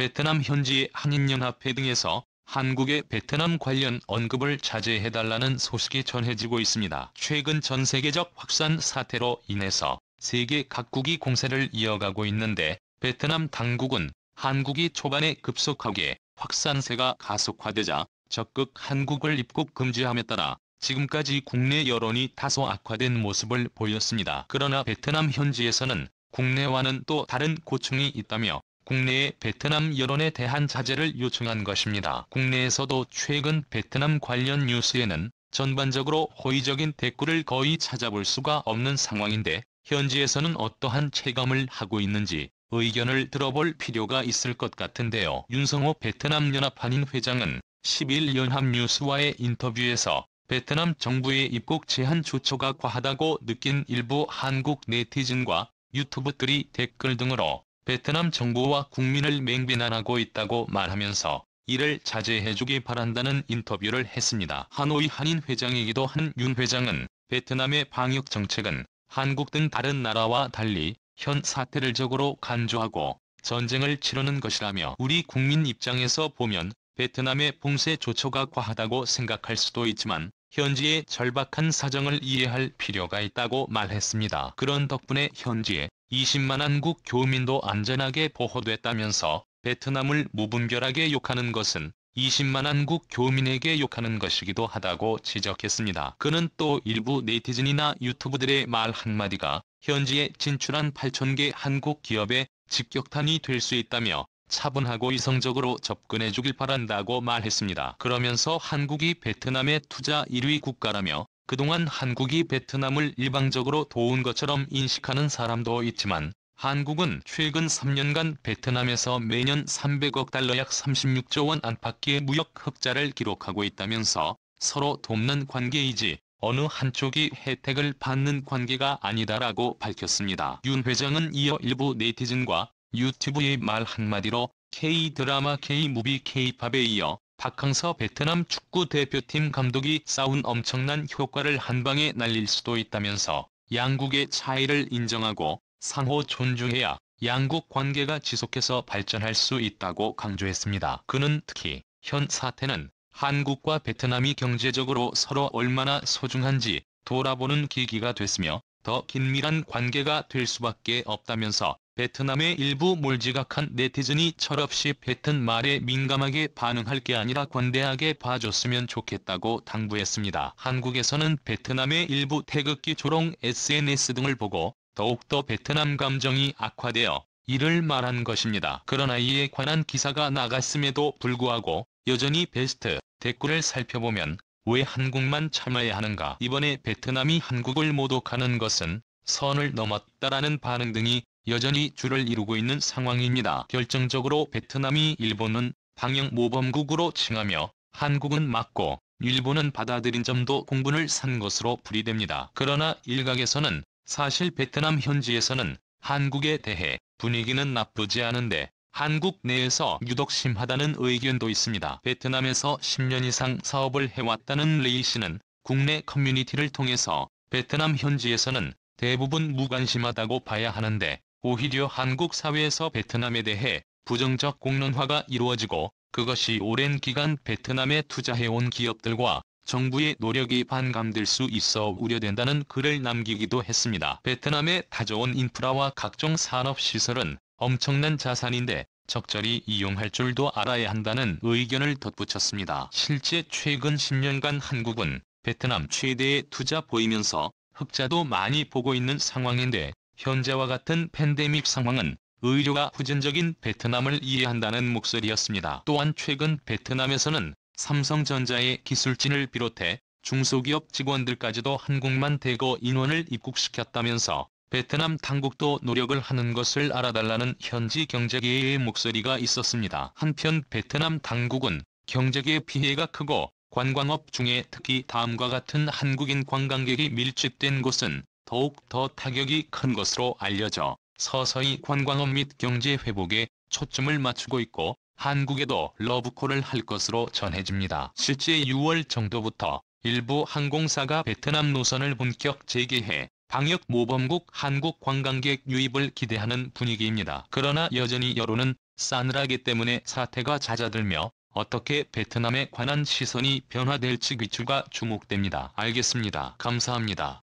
베트남 현지 한인연합회 등에서 한국의 베트남 관련 언급을 자제해달라는 소식이 전해지고 있습니다. 최근 전 세계적 확산 사태로 인해서 세계 각국이 공세를 이어가고 있는데 베트남 당국은 한국이 초반에 급속하게 확산세가 가속화되자 적극 한국을 입국 금지함에 따라 지금까지 국내 여론이 다소 악화된 모습을 보였습니다. 그러나 베트남 현지에서는 국내와는 또 다른 고충이 있다며 국내의 베트남 여론에 대한 자제를 요청한 것입니다. 국내에서도 최근 베트남 관련 뉴스에는 전반적으로 호의적인 댓글을 거의 찾아볼 수가 없는 상황인데 현지에서는 어떠한 체감을 하고 있는지 의견을 들어볼 필요가 있을 것 같은데요. 윤성호 베트남 연합한인 회장은 10일 연합뉴스와의 인터뷰에서 베트남 정부의 입국 제한 조처가 과하다고 느낀 일부 한국 네티즌과 유튜버들이 댓글 등으로 베트남 정부와 국민을 맹비난하고 있다고 말하면서 이를 자제해주기 바란다는 인터뷰를 했습니다. 하노이 한인 회장이기도 한 윤 회장은 베트남의 방역 정책은 한국 등 다른 나라와 달리 현 사태를 적으로 간주하고 전쟁을 치르는 것이라며 우리 국민 입장에서 보면 베트남의 봉쇄 조처가 과하다고 생각할 수도 있지만 현지의 절박한 사정을 이해할 필요가 있다고 말했습니다. 그런 덕분에 현지에 20만 한국 교민도 안전하게 보호됐다면서 베트남을 무분별하게 욕하는 것은 20만 한국 교민에게 욕하는 것이기도 하다고 지적했습니다. 그는 또 일부 네티즌이나 유튜브들의 말 한마디가 현지에 진출한 8,000개 한국 기업에 직격탄이 될 수 있다며 차분하고 이성적으로 접근해주길 바란다고 말했습니다. 그러면서 한국이 베트남의 투자 1위 국가라며 그동안 한국이 베트남을 일방적으로 도운 것처럼 인식하는 사람도 있지만 한국은 최근 3년간 베트남에서 매년 300억 달러 약 36조 원 안팎의 무역 흑자를 기록하고 있다면서 서로 돕는 관계이지 어느 한쪽이 혜택을 받는 관계가 아니다라고 밝혔습니다. 윤 회장은 이어 일부 네티즌과 유튜브의 말 한마디로 K-드라마, K-무비, K-팝에 이어 박항서 베트남 축구 대표팀 감독이 쌓은 엄청난 효과를 한방에 날릴 수도 있다면서 양국의 차이를 인정하고 상호 존중해야 양국 관계가 지속해서 발전할 수 있다고 강조했습니다. 그는 특히 현 사태는 한국과 베트남이 경제적으로 서로 얼마나 소중한지 돌아보는 계기가 됐으며 더 긴밀한 관계가 될 수밖에 없다면서 베트남의 일부 몰지각한 네티즌이 철없이 뱉은 말에 민감하게 반응할 게 아니라 관대하게 봐줬으면 좋겠다고 당부했습니다. 한국에서는 베트남의 일부 태극기 조롱 SNS 등을 보고 더욱더 베트남 감정이 악화되어 이를 말한 것입니다. 그러나 이에 관한 기사가 나갔음에도 불구하고 여전히 베스트 댓글을 살펴보면 왜 한국만 참아야 하는가, 이번에 베트남이 한국을 모독하는 것은 선을 넘었다라는 반응 등이 여전히 줄을 이루고 있는 상황입니다. 결정적으로 베트남이 일본은 방역 모범국으로 칭하며 한국은 맞고 일본은 받아들인 점도 공분을 산 것으로 풀이됩니다. 그러나 일각에서는 사실 베트남 현지에서는 한국에 대해 분위기는 나쁘지 않은데 한국 내에서 유독 심하다는 의견도 있습니다. 베트남에서 10년 이상 사업을 해왔다는 레이 씨는 국내 커뮤니티를 통해서 베트남 현지에서는 대부분 무관심하다고 봐야 하는데 오히려 한국 사회에서 베트남에 대해 부정적 공론화가 이루어지고 그것이 오랜 기간 베트남에 투자해온 기업들과 정부의 노력이 반감될 수 있어 우려된다는 글을 남기기도 했습니다. 베트남의 다져온 인프라와 각종 산업시설은 엄청난 자산인데 적절히 이용할 줄도 알아야 한다는 의견을 덧붙였습니다. 실제 최근 10년간 한국은 베트남 최대의 투자 보이면서 흑자도 많이 보고 있는 상황인데 현재와 같은 팬데믹 상황은 의료가 후진적인 베트남을 이해한다는 목소리였습니다. 또한 최근 베트남에서는 삼성전자의 기술진을 비롯해 중소기업 직원들까지도 한국만 대거 인원을 입국시켰다면서 베트남 당국도 노력을 하는 것을 알아달라는 현지 경제계의 목소리가 있었습니다. 한편 베트남 당국은 경제계 피해가 크고 관광업 중에 특히 다음과 같은 한국인 관광객이 밀집된 곳은 더욱 더 타격이 큰 것으로 알려져 서서히 관광업 및 경제 회복에 초점을 맞추고 있고 한국에도 러브콜을 할 것으로 전해집니다. 실제 6월 정도부터 일부 항공사가 베트남 노선을 본격 재개해 방역 모범국 한국 관광객 유입을 기대하는 분위기입니다. 그러나 여전히 여론은 싸늘하기 때문에 사태가 잦아들며 어떻게 베트남에 관한 시선이 변화될지 귀추가 주목됩니다. 알겠습니다. 감사합니다.